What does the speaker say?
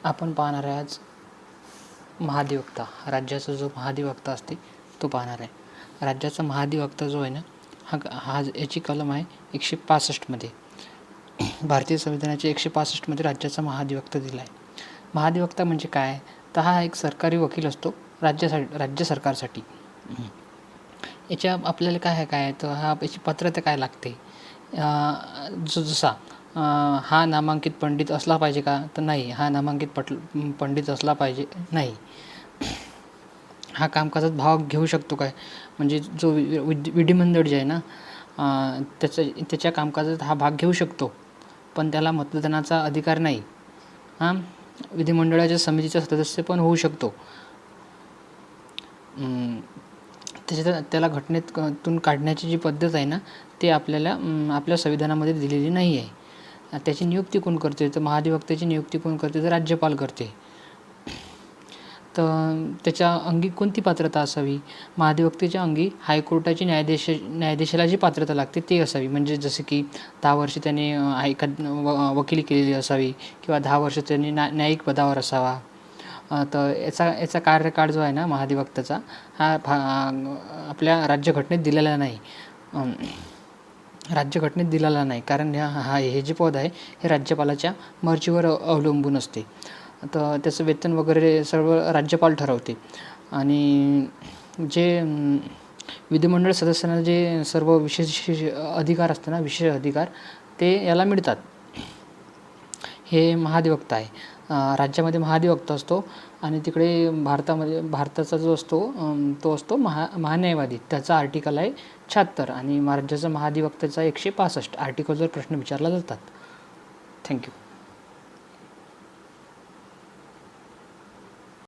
आपण पाहणार आहे आज महाधिवक्ता. राज्याचा जो महाधिवक्ता असते तो पाहणार आहे. राज्याचा महाधिवक्ता जो आहे ना, हा याची कलम आहे 165 भारतीय संविधानाच्या 165 राज्याचा महाधिवक्ता दिला आहे. महाधिवक्ता म्हणजे काय, तर हा एक सरकारी वकील असतो राज्य सरकारसाठी. याच्या आपल्याला काय तर याची पात्रता काय लागते, जसा हा नामांकित पंडित असला पाहिजे का, तर नाही, हा नामांकित पंडित असला पाहिजे नाही. हा कामकाजात भाग घेऊ शकतो काय, म्हणजे जो विधिमंडळ जे आहे ना, त्याच्या कामकाजात हा भाग घेऊ शकतो, पण त्याला मतदानाचा अधिकार नाही. विधिमंडळाच्या समितीचा सदस्य पण होऊ शकतो. त्याला घटनेतून काढण्याची जी पद्धत आहे ना, ते आपल्या संविधानामध्ये दिलेली नाही आहे. त्याची नियुक्ती कोण करते, तर महाधिवक्त्याची नियुक्ती कोण करते, तर राज्यपाल करते. तर त्याच्या अंगी कोणती पात्रता असावी, महाधिवक्तेच्या अंगी हायकोर्टाची न्यायाधीशाला जी पात्रता लागते ते असावी. म्हणजे जसे की 10 वर्ष त्याने वकिली केलेली असावी, किंवा 10 वर्ष त्यांनी न्यायिक पदावर असावा. तर याचा कार्यकाळ जो आहे ना महाधिवक्त्याचा, हा आपल्या राज्यघटनेत दिलेला नाही. कारण हे जे पद आहे हे राज्यपालाच्या मर्जीवर अवलंबून असते. तर त्याचं वेतन वगैरे सर्व राज्यपाल ठरवते. आणि जे विधिमंडळ सदस्यांना जे सर्व विशेष अधिकार असते ना, विशेष अधिकार ते याला मिळतात. हे महाधिवक्ता आहे. राज्यामध्ये महाधिवक्ता असतो, आणि तिकडे भारताचा जो असतो तो असतो महान्यायवादी. त्याचा आर्टिकल आहे 76, आणि राज्याचा महाधिवक्त्याचा 165 आर्टिकलवर प्रश्न विचारला जातात. थँक्यू.